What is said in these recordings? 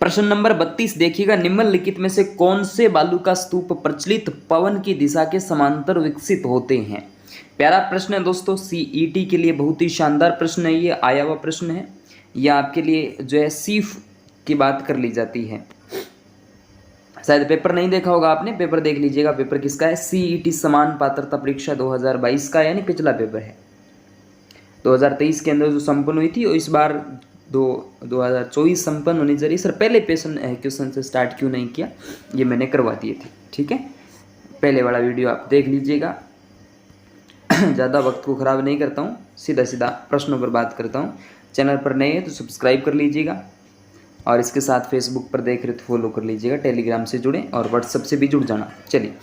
प्रश्न नंबर 32 देखिएगा, निम्नलिखित में से कौन से बालू का स्तूप प्रचलित पवन की दिशा के समांतर विकसित होते हैं। प्यारा प्रश्न है दोस्तों, सीईटी के लिए बहुत ही शानदार प्रश्न है, ये आया हुआ प्रश्न है। यह आपके लिए जो है सीफ की बात कर ली जाती है। शायद पेपर नहीं देखा होगा आपने, पेपर देख लीजिएगा। पेपर किसका है? सीईटी समान पात्रता परीक्षा 2022 का, यानी पिछला पेपर है। 2023 के अंदर जो संपन्न हुई थी और इस बार 2024 संपन्न होनी चाहिए। सर पहले क्वेश्चन से स्टार्ट क्यों नहीं किया, ये मैंने करवा दिए थे। ठीक है, पहले वाला वीडियो आप देख लीजिएगा। ज़्यादा वक्त को ख़राब नहीं करता हूँ, सीधा सीधा प्रश्नों पर बात करता हूँ। चैनल पर नए हैं तो सब्सक्राइब कर लीजिएगा, और इसके साथ फेसबुक पर देख रहे तो फॉलो कर लीजिएगा, टेलीग्राम से जुड़ें और व्हाट्सएप से भी जुड़ जाना। चलिए,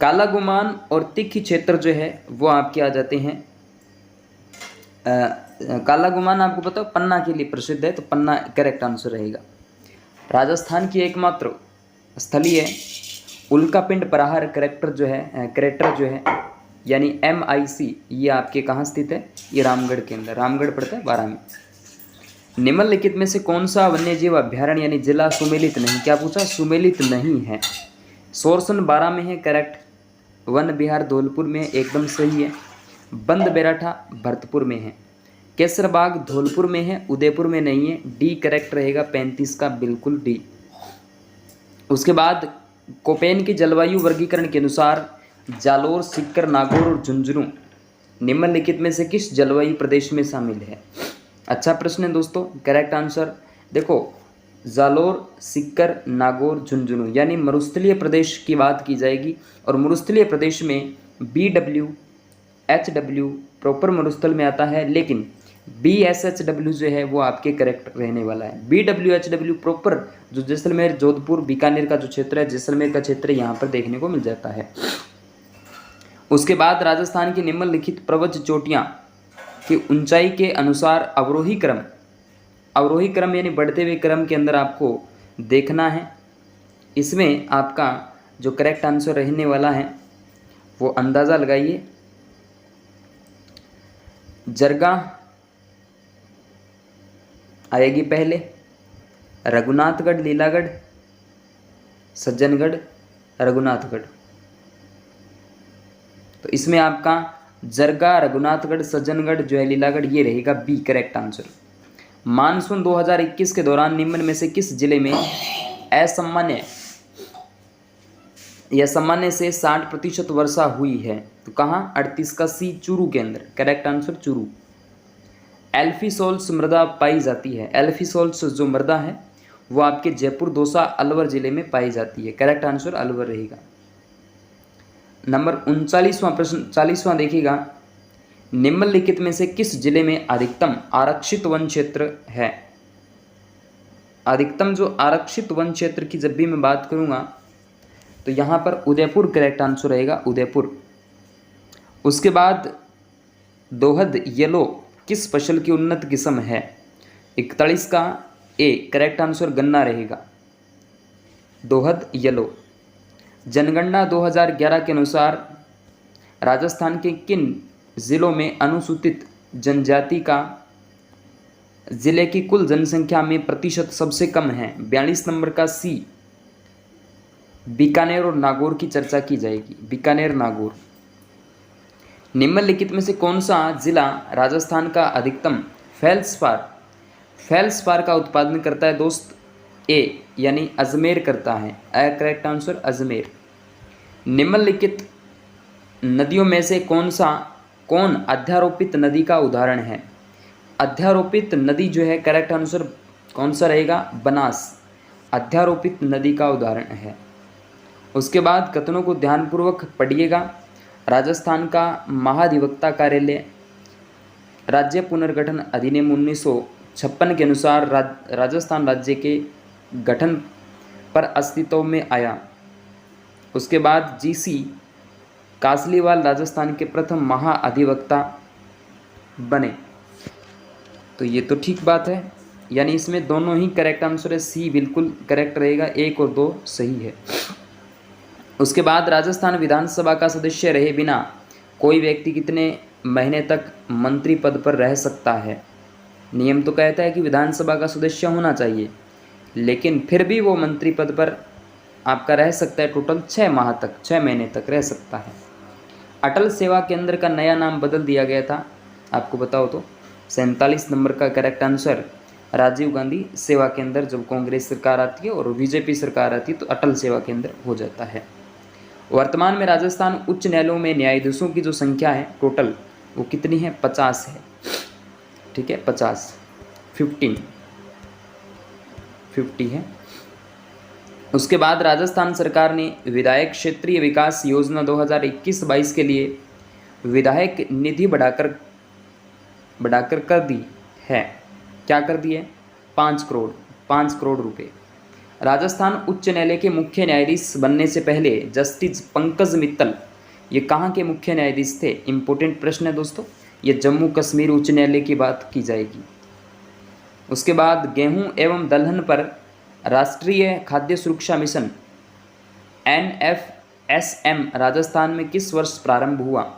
काला गुमान और तिखी क्षेत्र जो है वो आपके आ जाते हैं। काला गुमान आपको पता है पन्ना के लिए प्रसिद्ध है, तो पन्ना करेक्ट आंसर रहेगा। राजस्थान की एकमात्र स्थलीय उल्कापिंड प्रहार करेक्टर जो है यानी MIC, ये आपके कहाँ स्थित है? ये रामगढ़ के अंदर, रामगढ़ पड़ता है 12 में। निम्नलिखित में से कौन सा वन्यजीव अभ्यारण्य यानी जिला सुमेलित नहीं, क्या पूछा? सुमेलित नहीं है। सोरसन 12 में है, करेक्ट। वन विहार धौलपुर में एकदम सही है। बंद बेराठा भरतपुर में है। केसरबाग धौलपुर में है, उदयपुर में नहीं है। डी करेक्ट रहेगा 35 का, बिल्कुल डी। उसके बाद कोपेन की जलवायु वर्गीकरण के अनुसार जालोर, सीकर, नागौर और झुंझुनू निम्नलिखित में से किस जलवायु प्रदेश में शामिल है? अच्छा प्रश्न है दोस्तों। करेक्ट आंसर देखो, जालोर, सीकर, नागौर, झुंझुनू यानी मरुस्थलीय प्रदेश की बात की जाएगी। और मरुस्थलीय प्रदेश में BW, HW प्रॉपर मरुस्थल में आता है, लेकिन BSHW जो है वो आपके करेक्ट रहने वाला है। BW HW प्रॉपर जो जैसलमेर, जोधपुर, बीकानेर का जो क्षेत्र है, जैसलमेर का क्षेत्र यहाँ पर देखने को मिल जाता है। उसके बाद राजस्थान की निम्नलिखित पर्वत चोटियाँ की ऊंचाई के अनुसार अवरोही क्रम यानी बढ़ते हुए क्रम के अंदर आपको देखना है। इसमें आपका जो करेक्ट आंसर रहने वाला है वो अंदाज़ा लगाइए। जरगा आएगी पहले, रघुनाथगढ़, लीलागढ़, सज्जनगढ़, रघुनाथगढ़। तो इसमें आपका जरगा, रघुनाथगढ़, सज्जनगढ़ जो है लीलागढ़, ये रहेगा बी करेक्ट आंसर। मानसून 2021 के दौरान निम्न में से किस जिले में असामान्य या सामान्य से 60% वर्षा हुई है? तो कहाँ? 38 का सी, चूरू के अंदर, करेक्ट आंसर चूरू। एल्फीसोल्स मृदा पाई जाती है। एल्फीसोल्स जो मृदा है वो आपके जयपुर, दौसा, अलवर जिले में पाई जाती है, करेक्ट आंसर अलवर रहेगा। नंबर 39वां प्रश्न, 40वां देखिएगा, निम्नलिखित में से किस जिले में अधिकतम आरक्षित वन क्षेत्र है? अधिकतम जो आरक्षित वन क्षेत्र की जब भी मैं बात करूंगा तो यहाँ पर उदयपुर करेक्ट आंसर रहेगा, उदयपुर। उसके बाद दोहद येलो किस फसल की उन्नत किस्म है? 41 का ए करेक्ट आंसर गन्ना रहेगा, दोहद येलो। जनगणना 2011 के अनुसार राजस्थान के किन जिलों में अनुसूचित जनजाति का जिले की कुल जनसंख्या में प्रतिशत सबसे कम है? 42 नंबर का सी, बीकानेर और नागौर की चर्चा की जाएगी, बीकानेर, नागौर। निम्नलिखित में से कौन सा जिला राजस्थान का अधिकतम फेल्सपार का उत्पादन करता है दोस्त? ए यानी अजमेर करता है, करेक्ट आंसर अजमेर। निम्नलिखित नदियों में से कौन अध्यारोपित नदी का उदाहरण है? अध्यारोपित नदी जो है करेक्ट आंसर कौन सा रहेगा? बनास, अध्यारोपित नदी का उदाहरण है। उसके बाद कथनों को ध्यानपूर्वक पढ़िएगा। राजस्थान का महाधिवक्ता कार्यालय राज्य पुनर्गठन अधिनियम 1956 के अनुसार राजस्थान राज्य के गठन पर अस्तित्व में आया। उसके बाद GC कासलीवाल राजस्थान के प्रथम महाअधिवक्ता बने। तो ये तो ठीक बात है, यानी इसमें दोनों ही करेक्ट आंसर है, सी बिल्कुल करेक्ट रहेगा, 1 और 2 सही है। उसके बाद राजस्थान विधानसभा का सदस्य रहे बिना कोई व्यक्ति कितने महीने तक मंत्री पद पर रह सकता है? नियम तो कहता है कि विधानसभा का सदस्य होना चाहिए, लेकिन फिर भी वो मंत्री पद पर आपका रह सकता है टोटल 6 माह तक, 6 महीने तक रह सकता है। अटल सेवा केंद्र का नया नाम बदल दिया गया था, आपको बताओ तो 47 नंबर का करेक्ट आंसर राजीव गांधी सेवा केंद्र। जब कांग्रेस सरकार आती है और बीजेपी सरकार आती है तो अटल सेवा केंद्र हो जाता है। वर्तमान में राजस्थान उच्च न्यायालयों में न्यायाधीशों की जो संख्या है टोटल वो कितनी है? 50 है। ठीक है, 50, 50 है। उसके बाद राजस्थान सरकार ने विधायक क्षेत्रीय विकास योजना 2021-22 के लिए विधायक निधि बढ़ाकर कर दी है। क्या कर दी है? 5 करोड़ रुपए। राजस्थान उच्च न्यायालय के मुख्य न्यायाधीश बनने से पहले जस्टिस पंकज मित्तल ये कहाँ के मुख्य न्यायाधीश थे? इंपॉर्टेंट प्रश्न है दोस्तों, ये जम्मू कश्मीर उच्च न्यायालय की बात की जाएगी। उसके बाद गेहूं एवं दलहन पर राष्ट्रीय खाद्य सुरक्षा मिशन NFSM राजस्थान में किस वर्ष प्रारंभ हुआ?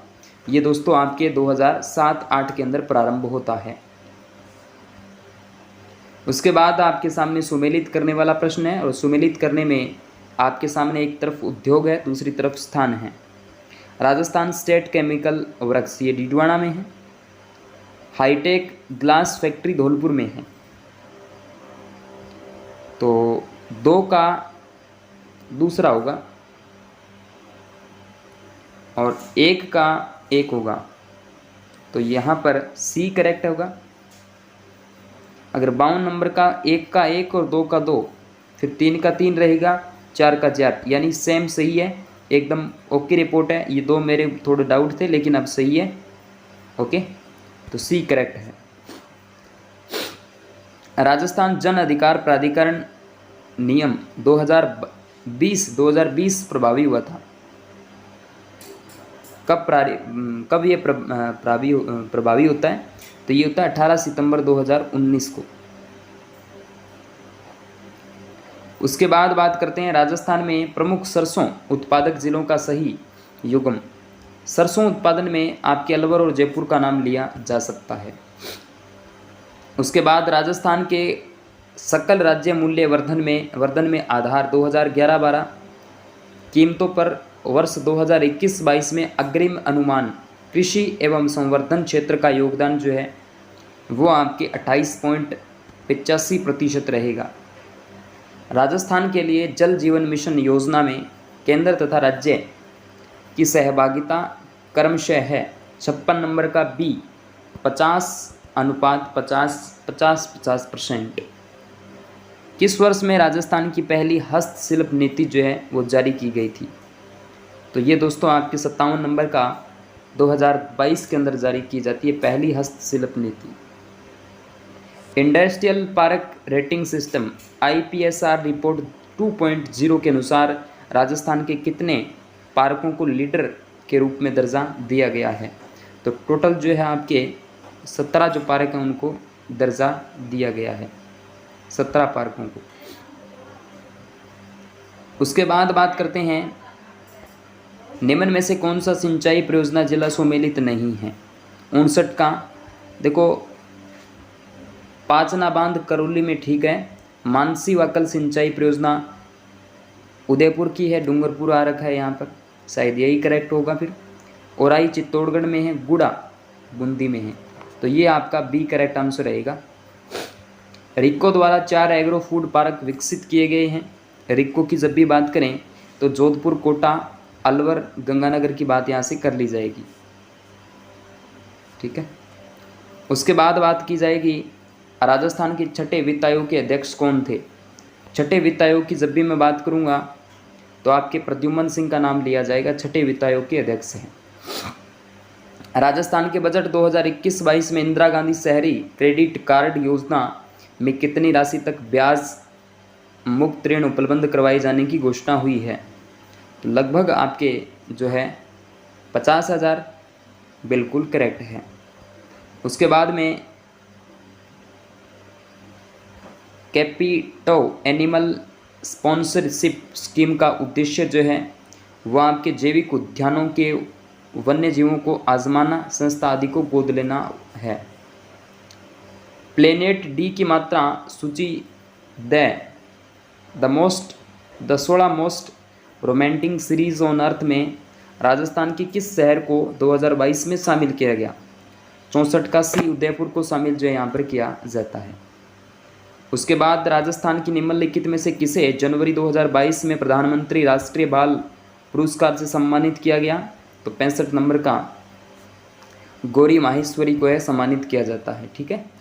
ये दोस्तों आपके 2007-8 के अंदर प्रारंभ होता है। उसके बाद आपके सामने सुमेलित करने वाला प्रश्न है, और सुमेलित करने में आपके सामने एक तरफ उद्योग है, दूसरी तरफ स्थान है। राजस्थान स्टेट केमिकल वर्क्स ये डीडवाना में है। हाईटेक ग्लास फैक्ट्री धौलपुर में है। तो 2 का दूसरा होगा और 1 का 1 होगा, तो यहाँ पर C करेक्ट होगा। अगर 52 नंबर का 1 का 1 और 2 का 2, फिर 3 का 3 रहेगा, 4 का 4, यानी सेम सही है, एकदम ओके रिपोर्ट है। ये 2 मेरे थोड़े डाउट थे लेकिन अब सही है। ओके, तो C करेक्ट है। राजस्थान जन अधिकार प्राधिकरण नियम 2020 प्रभावी हुआ था। कब ये प्रभावी होता है? तो ये होता है 18 सितंबर 2019 को। उसके बाद बात करते हैं राजस्थान में प्रमुख सरसों उत्पादक जिलों का सही युग्म। सरसों उत्पादन में आपके अलवर और जयपुर का नाम लिया जा सकता है। उसके बाद राजस्थान के सकल राज्य मूल्य वर्धन में आधार 2011-12 कीमतों पर वर्ष 2021-22 में अग्रिम अनुमान कृषि एवं संवर्धन क्षेत्र का योगदान जो है वो आपके 28.85% रहेगा। राजस्थान के लिए जल जीवन मिशन योजना में केंद्र तथा राज्य की सहभागिता क्रमशः है 56 नंबर का B 50:50 किस वर्ष में राजस्थान की पहली हस्तशिल्प नीति जो है वो जारी की गई थी? तो ये दोस्तों आपके 57 नंबर का 2022 के अंदर जारी की जाती है पहली हस्तशिल्प नीति। Industrial park rating system IPSR report 2.0 के अनुसार राजस्थान के कितने पार्कों को लीडर के रूप में दर्जा दिया गया है? तो टोटल जो है आपके 17 जो पार्क हैं उनको दर्जा दिया गया है, 17 पार्कों को। उसके बाद बात करते हैं निम्न में से कौन सा सिंचाई परियोजना जिला सुमेलित नहीं है? 59 का देखो, पाचना बांध करौली में ठीक है। मानसी वाकल सिंचाई परियोजना उदयपुर की है, डूंगरपुर आ रखा है यहाँ पर, शायद यही करेक्ट होगा। फिर ओराई चित्तौड़गढ़ में है, गुड़ा बूंदी में है, तो ये आपका B करेक्ट आंसर रहेगा। रिक्को द्वारा 4 एग्रो फूड पार्क विकसित किए गए हैं। रिक्को की जब भी बात करें तो जोधपुर, कोटा, अलवर, गंगानगर की बात यहाँ से कर ली जाएगी। ठीक है। उसके बाद बात की जाएगी राजस्थान के छठे वित्त आयोग के अध्यक्ष कौन थे? छठे वित्त आयोग की जब भी मैं बात करूँगा तो आपके प्रद्युम्न सिंह का नाम लिया जाएगा, छठे वित्त आयोग के अध्यक्ष हैं। राजस्थान के बजट 2021-22 में इंदिरा गांधी शहरी क्रेडिट कार्ड योजना में कितनी राशि तक ब्याज मुक्त ऋण उपलब्ध करवाए जाने की घोषणा हुई है? तो लगभग आपके जो है 50,000 बिल्कुल करेक्ट है। उसके बाद में कैपिटो एनिमल स्पॉन्सरशिप स्कीम का उद्देश्य जो है वह आपके जैविक उद्यानों के वन्य जीवों को आजमाना, संस्था आदि को गोद लेना है। प्लेनेट D की मात्रा सूची the the 16 most romantic series on earth में राजस्थान के किस शहर को 2022 में शामिल किया गया? 64 का सी, उदयपुर को शामिल जो है यहाँ पर किया जाता है। उसके बाद राजस्थान की निम्नलिखित में से किसे जनवरी 2022 में प्रधानमंत्री राष्ट्रीय बाल पुरस्कार से सम्मानित किया गया? तो 65 नंबर का गौरी माहेश्वरी को है सम्मानित किया जाता है। ठीक है।